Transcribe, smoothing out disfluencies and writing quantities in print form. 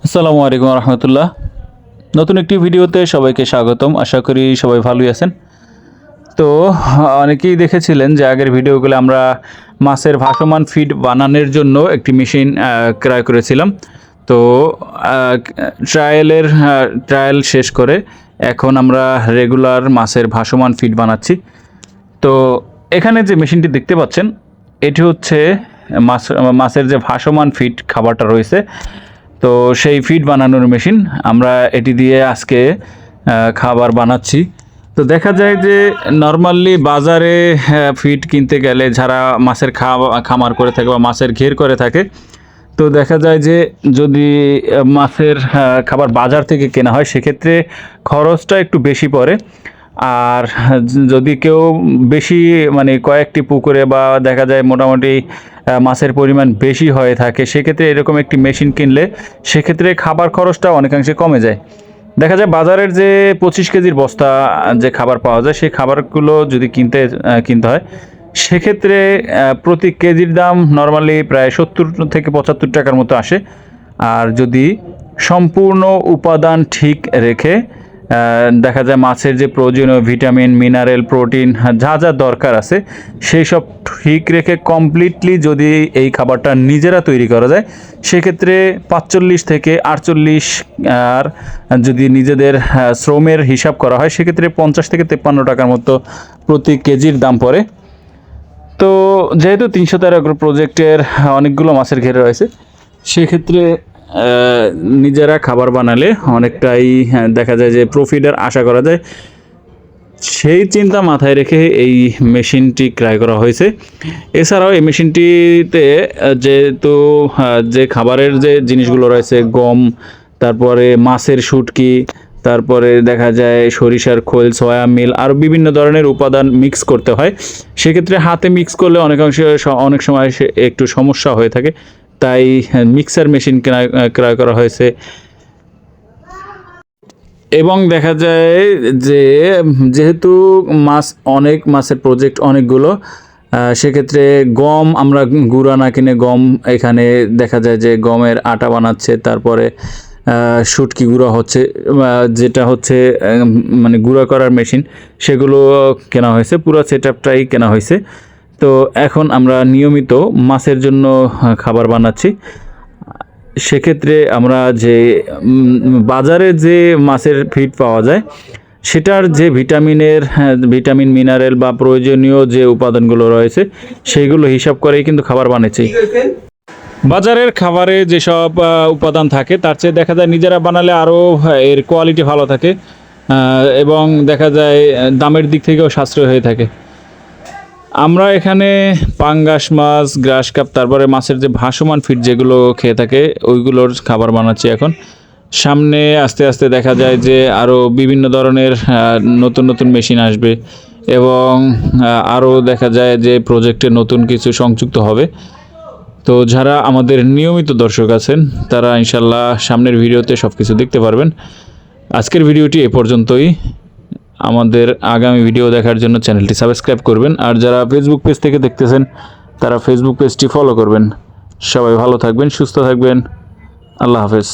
আসসালামু আলাইকুম রহমতুল্লাহ। নতুন একটি ভিডিওতে সবাইকে স্বাগতম। আশা করি সবাই ভালোই আছেন। তো অনেকেই দেখেছিলেন যে আগের ভিডিওগুলো আমরা মাছের ভাসমান ফিড বানানোর জন্য একটি মেশিন ক্রয় করেছিলাম। তো ট্রায়াল শেষ করে এখন আমরা রেগুলার মাছের ভাসমান ফিড বানাচ্ছি। তো এখানে যে মেশিনটি দেখতে পাচ্ছেন এটি হচ্ছে মাছের যে ভাসমান ফিড খাবারটা রয়েছে, তো সেই ফিড বানানোর মেশিন। আমরা এটি দিয়ে আজকে খাবার বানাচ্ছি। তো দেখা যায় যে নর্মালি বাজারে ফিড কিনতে গেলে যারা মাছের খামার করে থাকে বা মাছের ঘের করে থাকে, তো দেখা যায় যে যদি মাছের খাবার বাজার থেকে কেনা হয় সেক্ষেত্রে খরচটা একটু বেশি পড়ে। আর যদি কেউ বেশি মানে কয়েকটি পুকুরে বা দেখা যায় মোটামুটি মাছের পরিমাণ বেশি হয়ে থাকে, সেক্ষেত্রে এরকম একটি মেশিন কিনলে সেক্ষেত্রে খাবার খরচটা অনেকাংশে কমে যায়। দেখা যায় বাজারের যে 25 কেজির বস্তা যে খাবার পাওয়া যায় সেই খাবারগুলো যদি কিনতে হয় সেক্ষেত্রে প্রতি কেজির দাম নর্মালি প্রায় 70 থেকে 75 টাকার মতো আসে। আর যদি সম্পূর্ণ উপাদান ঠিক রেখে দেখা যায় মাছের যে প্রয়োজনীয় ভিটামিন, মিনারেল, প্রোটিন যা যা দরকার আছে সেই সব ঠিক রেখে কমপ্লিটলি যদি এই খাবারটা নিজেরা তৈরি করা যায় সেক্ষেত্রে 45 থেকে 48, আর যদি নিজেদের শ্রমের হিসাব করা হয় সেক্ষেত্রে 50 থেকে 53 টাকার মতো প্রতি কেজির দাম পড়ে। তো যেহেতু 313 প্রজেক্টের অনেকগুলো মাছের ঘেরে রয়েছে, সেক্ষেত্রে নিজেরা খাবার বানালে অনেকটাই দেখা যায় যে প্রফিটের আশা করা যায়। সেই চিন্তা মাথায় রেখে এই মেশিনটি ক্রয় করা হয়েছে। এছাড়াও এই মেশিনটিতে যেহেতু যে খাবারের যে জিনিসগুলো রয়েছে, গম, তারপরে মাছের শুটকি, তারপরে দেখা যায় সরিষার খোল, সয়া মিল, আরও বিভিন্ন ধরনের উপাদান মিক্স করতে হয়। সেক্ষেত্রে হাতে মিক্স করলে অনেক সময় একটু সমস্যা হয়ে থাকে, তাই মিক্সার মেশিন ক্রয় করা হয়েছে। এবং দেখা যায় যে যেহেতু মাছের প্রজেক্ট অনেকগুলো, সেক্ষেত্রে গম আমরা গুঁড়া না কিনে গম এখানে দেখা যায় যে গমের আটা বানাচ্ছে, তারপরে শুটকি গুঁড়া হচ্ছে, যেটা হচ্ছে মানে গুঁড়া করার মেশিন, সেগুলো কেনা হয়েছে, পুরো সেটআপটাই কেনা হয়েছে। তো এখন আমরা নিয়মিত মাছের জন্য খাবার বানাচ্ছি। সেক্ষেত্রে আমরা যে বাজারে যে মাছের ফিড পাওয়া যায় সেটার যে ভিটামিন, মিনারেল বা প্রয়োজনীয় যে উপাদানগুলো রয়েছে সেইগুলো হিসাব করেই কিন্তু খাবার বানাচ্ছি। বাজারের খাবারে যেসব উপাদান থাকে তার চেয়ে দেখা যায় নিজেরা বানালে আরও এর কোয়ালিটি ভালো থাকে এবং দেখা যায় দামের দিক থেকেও সাশ্রয় হয়ে থাকে। আমরা এখানে পাঙ্গাস মাছ, গ্রাস কাপ, তারপরে মাছের যে ভাসমান ফিড যেগুলো খেয়ে থাকে ওইগুলোর খাবার বানাচ্ছি এখন। সামনে আস্তে আস্তে দেখা যায় যে আরও বিভিন্ন ধরনের নতুন নতুন মেশিন আসবে এবং আরও দেখা যায় যে প্রজেক্টে নতুন কিছু সংযুক্ত হবে। তো যারা আমাদের নিয়মিত দর্শক আছেন তারা ইনশাল্লাহ সামনের ভিডিওতে সব কিছু দেখতে পারবেন। আজকের ভিডিওটি এ পর্যন্তই। আমাদের আগামী ভিডিও দেখার জন্য চ্যানেলটি সাবস্ক্রাইব করবেন, আর যারা ফেসবুক পেজ থেকে দেখতেছেন তারা ফেসবুক পেজটি ফলো করবেন। সবাই ভালো থাকবেন, সুস্থ থাকবেন। আল্লাহ হাফেজ।